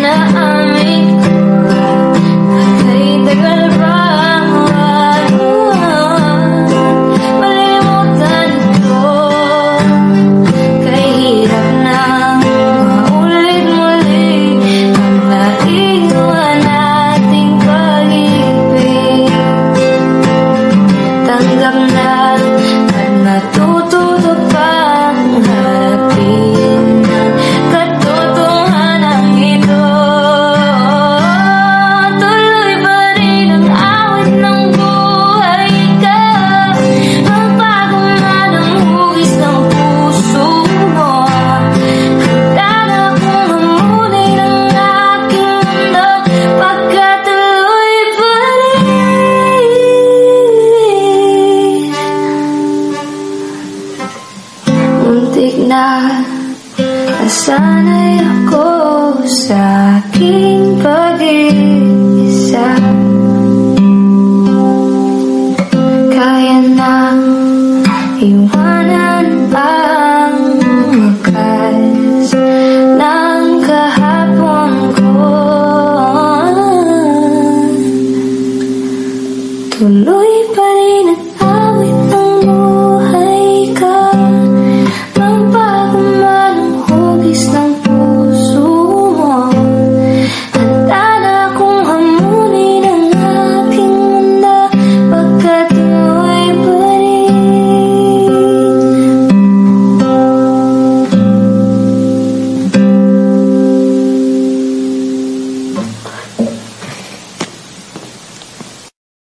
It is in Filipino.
naamin ko ay tagal pa. Malimutan ko kay hirap na maulit muli ang naiwan nating pag-ibig. Tanggap na at natututo pang harapin ang katotohanan ito. Tuloy pa rin ang awit ng buhay ka, magbago man ang hugis ng puso mo. Handa na akong hamunin ang aking mundo pagkatuloy pa rin. Muntik na nasanay ako sa aking pag-iisa.